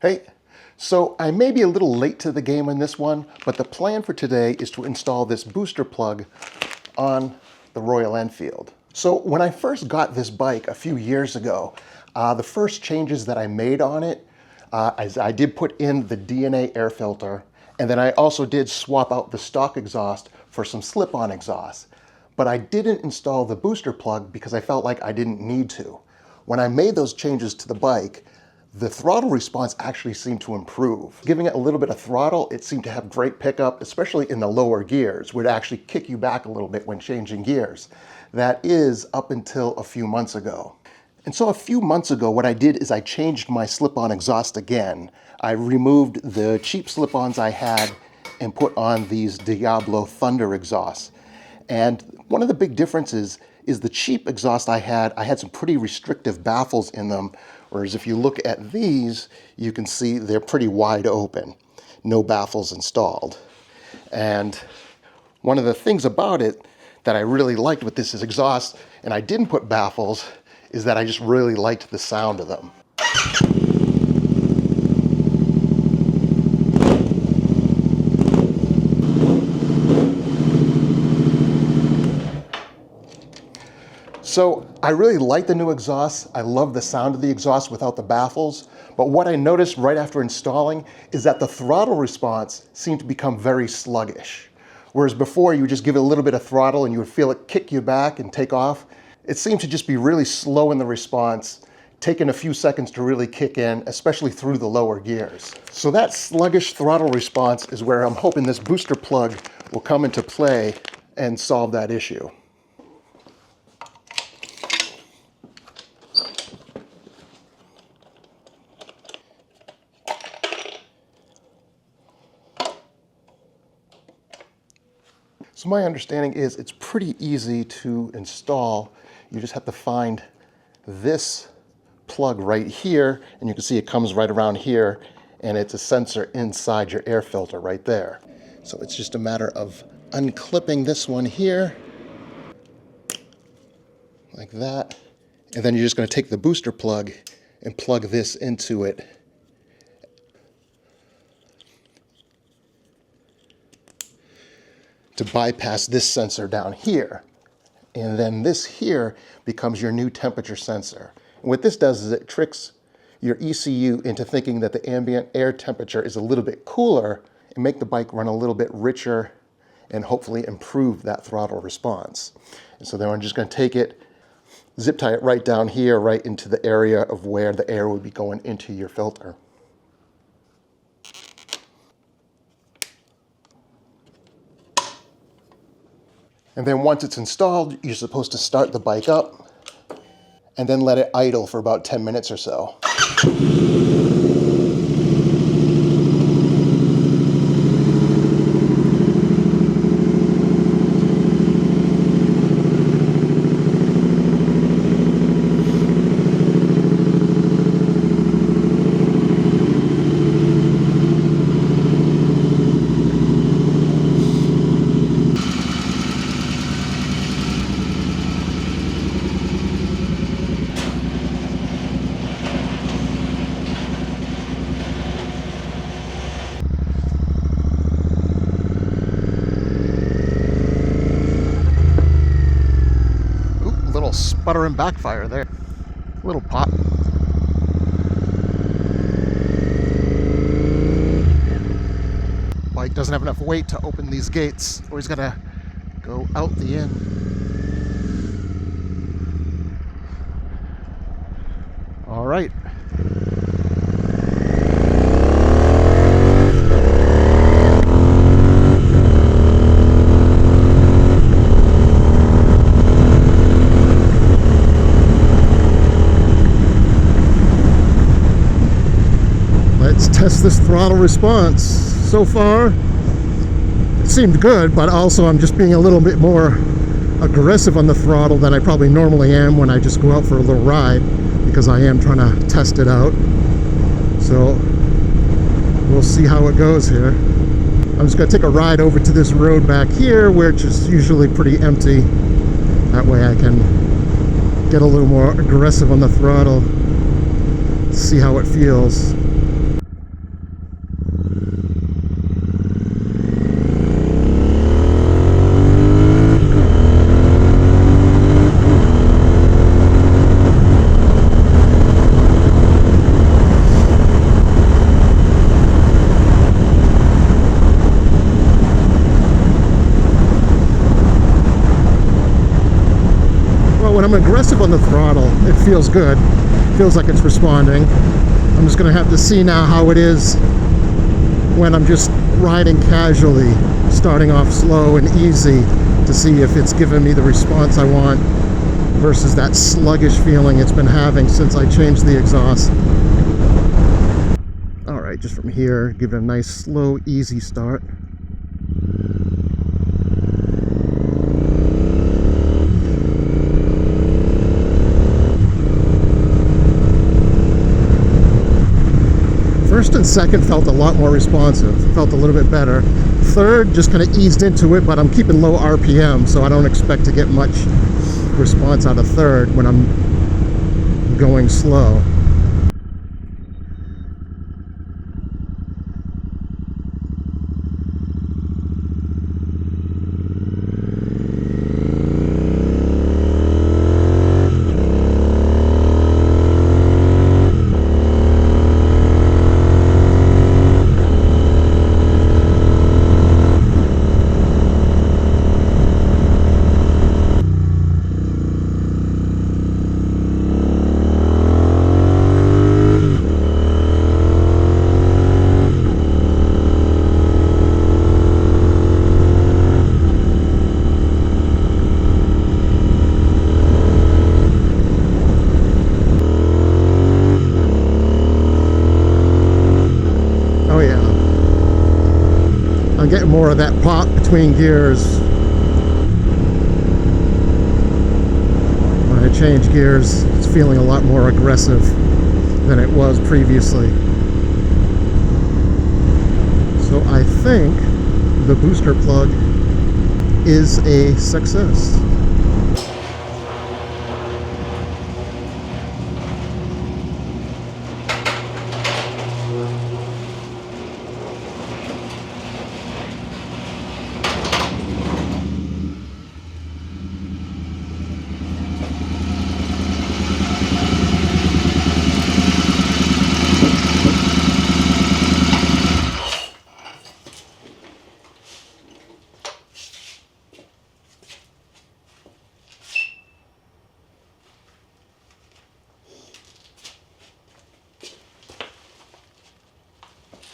Hey, so I may be a little late to the game on this one, but the plan for today is to install this booster plug on the Royal Enfield. So when I first got this bike a few years ago, the first changes that I made on it, I did put in the DNA air filter, and then I also did swap out the stock exhaust for some slip-on exhaust. But I didn't install the booster plug because I felt like I didn't need to. When I made those changes to the bike, the throttle response actually seemed to improve. Giving it a little bit of throttle, it seemed to have great pickup, especially in the lower gears, would actually kick you back a little bit when changing gears. That is up until a few months ago. And so a few months ago, what I did is I changed my slip-on exhaust again. I removed the cheap slip-ons I had and put on these Diablo Thunder exhausts. And one of the big differences is the cheap exhaust I had some pretty restrictive baffles in them, whereas if you look at these, you can see they're pretty wide open, no baffles installed. And one of the things about it that I really liked with this exhaust, and I didn't put baffles, is that I just really liked the sound of them. So I really like the new exhaust. I love the sound of the exhaust without the baffles. But what I noticed right after installing is that the throttle response seemed to become very sluggish. Whereas before you would just give it a little bit of throttle and you would feel it kick you back and take off. It seemed to just be really slow in the response, taking a few seconds to really kick in, especially through the lower gears. So that sluggish throttle response is where I'm hoping this booster plug will come into play and solve that issue. So my understanding is it's pretty easy to install. You just have to find this plug right here, and you can see it comes right around here, and it's a sensor inside your air filter right there. So it's just a matter of unclipping this one here, like that, and then you're just going to take the booster plug and plug this into it. To bypass this sensor down here. And then this here becomes your new temperature sensor. And what this does is it tricks your ECU into thinking that the ambient air temperature is a little bit cooler and make the bike run a little bit richer and hopefully improve that throttle response. And so then I'm just going to take it, zip tie it right down here, right into the area of where the air would be going into your filter. And then once it's installed, you're supposed to start the bike up and then let it idle for about 10 minutes or so. Sputter and backfire there. Little pop. Bike doesn't have enough weight to open these gates. Always gotta go out the end. All right. Let's test this throttle response. So far, it seemed good, but also I'm just being a little bit more aggressive on the throttle than I probably normally am when I just go out for a little ride, because I am trying to test it out. So we'll see how it goes here. I'm just going to take a ride over to this road back here, which is usually pretty empty. That way I can get a little more aggressive on the throttle, see how it feels. aggressive on the throttle. It feels good. Feels like it's responding. I'm just going to have to see now how it is when I'm just riding casually, starting off slow and easy, to see if it's giving me the response I want versus that sluggish feeling it's been having since I changed the exhaust. All right, just from here, give it a nice slow, easy start. First and second felt a lot more responsive, felt a little bit better. Third just kind of eased into it, but I'm keeping low RPM, so I don't expect to get much response out of third when I'm going slow. I'm getting more of that pop between gears. When I change gears, it's feeling a lot more aggressive than it was previously. So I think the booster plug is a success.